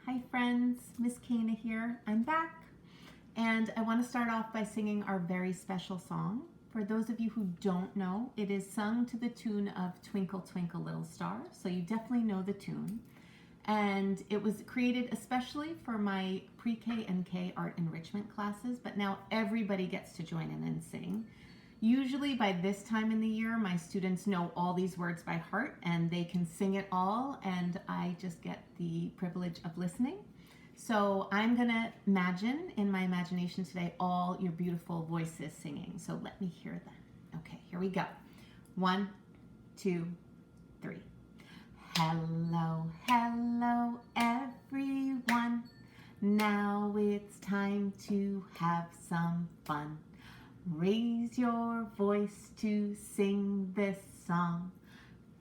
Hi friends, Miss Kana here. I'm back and I want to start off by singing our very special song. For those of you who don't know, it is sung to the tune of Twinkle Twinkle Little Star, so you definitely know the tune. And it was created especially for my pre-K and K art enrichment classes, but now everybody gets to join in and sing. Usually by this time in the year, my students know all these words by heart and they can sing it all, and I just get the privilege of listening. So I'm gonna imagine in my imagination today all your beautiful voices singing. So let me hear them. Okay, here we go. 1, 2, 3. Hello, hello everyone. Now it's time to have some fun. Raise your voice to sing this song.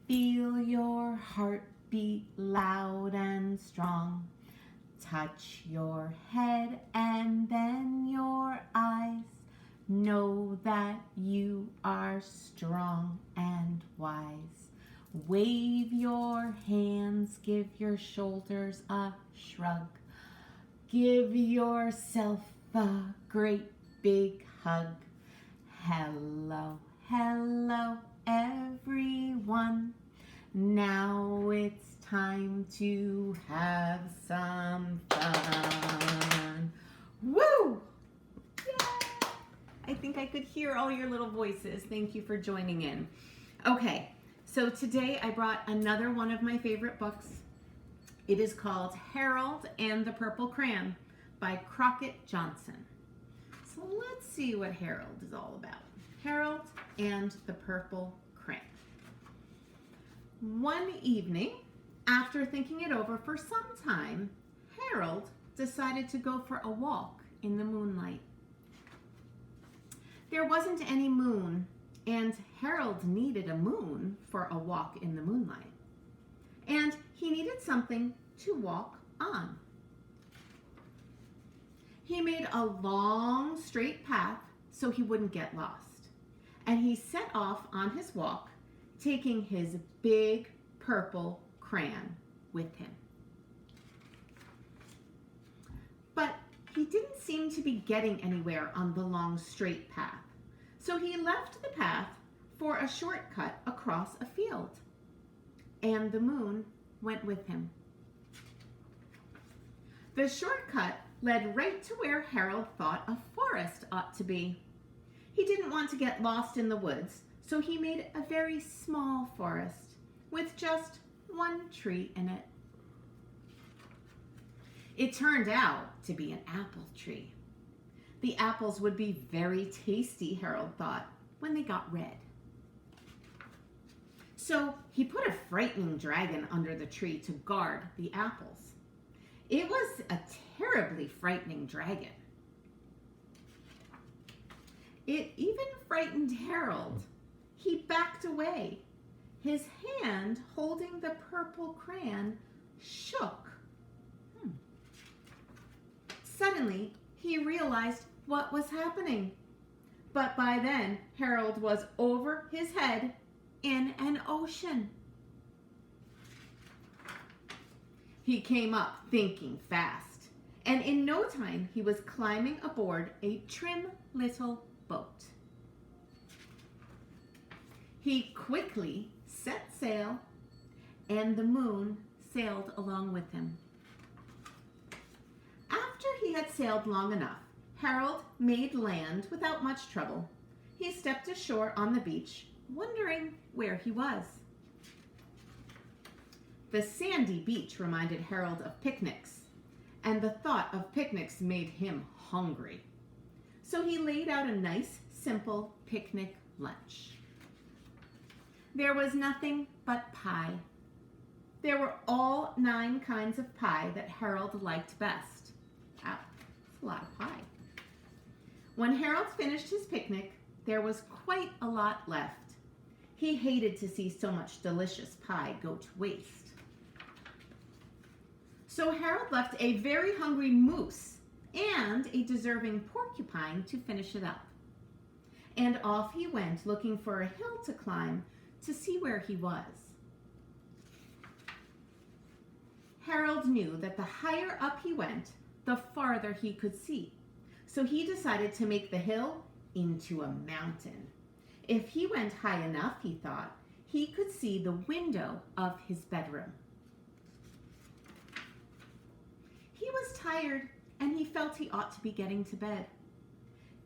Feel your heart beat loud and strong. Touch your head and then your eyes. Know that you are strong and wise. Wave your hands, give your shoulders a shrug. Give yourself a great big hug. Hello, hello everyone. Now it's time to have some fun. Woo! Yay! I think I could hear all your little voices. Thank you for joining in. Okay, so today I brought another one of my favorite books. It is called Harold and the Purple Crayon by Crockett Johnson. So let's see what Harold is all about. Harold and the Purple Crayon. One evening, after thinking it over for some time, Harold decided to go for a walk in the moonlight. There wasn't any moon, and Harold needed a moon for a walk in the moonlight. And he needed something to walk on. He made a long, straight path so he wouldn't get lost. And he set off on his walk, taking his big purple crayon with him. But he didn't seem to be getting anywhere on the long, straight path. So he left the path for a shortcut across a field. And the moon went with him. The shortcut led right to where Harold thought a forest ought to be. He didn't want to get lost in the woods, so he made a very small forest with just one tree in it. It turned out to be an apple tree. The apples would be very tasty, Harold thought, when they got red. So he put a frightening dragon under the tree to guard the apples. It was a terribly frightening dragon. It even frightened Harold. He backed away. His hand holding the purple crayon shook. Suddenly, he realized what was happening. But by then, Harold was over his head in an ocean. He came up thinking fast, and in no time he was climbing aboard a trim little boat. He quickly set sail, and the moon sailed along with him. After he had sailed long enough, Harold made land without much trouble. He stepped ashore on the beach, wondering where he was. The sandy beach reminded Harold of picnics, and the thought of picnics made him hungry. So he laid out a nice, simple picnic lunch. There was nothing but pie. There were all 9 kinds of pie that Harold liked best. Wow, that's a lot of pie. When Harold finished his picnic, there was quite a lot left. He hated to see so much delicious pie go to waste. So Harold left a very hungry moose and a deserving porcupine to finish it up. And off he went, looking for a hill to climb to see where he was. Harold knew that the higher up he went, the farther he could see. So he decided to make the hill into a mountain. If he went high enough, he thought, he could see the window of his bedroom. He was tired and he felt he ought to be getting to bed.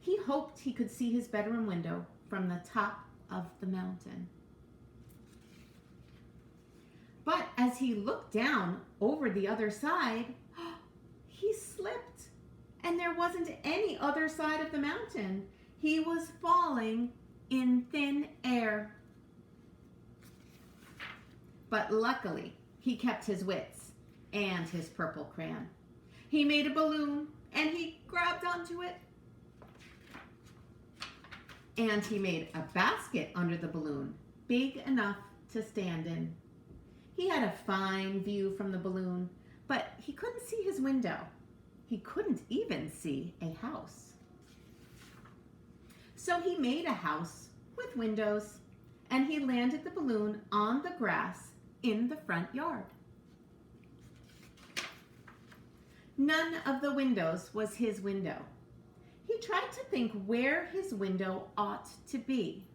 He hoped he could see his bedroom window from the top of the mountain. But as he looked down over the other side, he slipped, and there wasn't any other side of the mountain. He was falling in thin air. But luckily, he kept his wits and his purple crayon. He made a balloon, and he grabbed onto it. And he made a basket under the balloon, big enough to stand in. He had a fine view from the balloon, but he couldn't see his window. He couldn't even see a house. So he made a house with windows, and he landed the balloon on the grass in the front yard. None of the windows was his window. He tried to think where his window ought to be.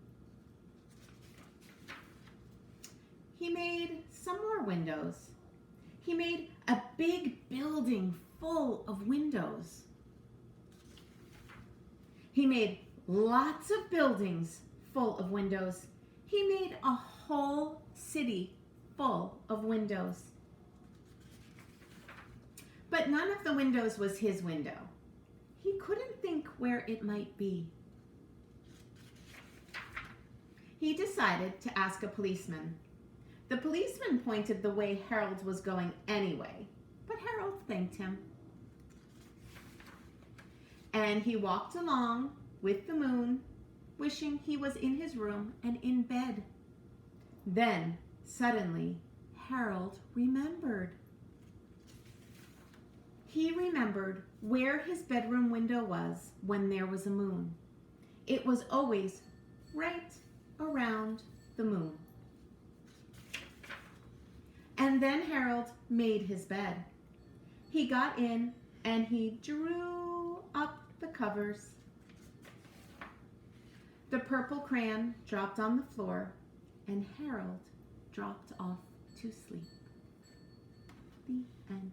He made some more windows. He made a big building full of windows. He made lots of buildings full of windows. He made a whole city full of windows. But none of the windows was his window. He couldn't think where it might be. He decided to ask a policeman. The policeman pointed the way Harold was going anyway, but Harold thanked him. And he walked along with the moon, wishing he was in his room and in bed. Then, suddenly, Harold remembered. He remembered where his bedroom window was when there was a moon. It was always right around the moon. And then Harold made his bed. He got in and he drew up the covers. The purple crayon dropped on the floor and Harold dropped off to sleep. The end.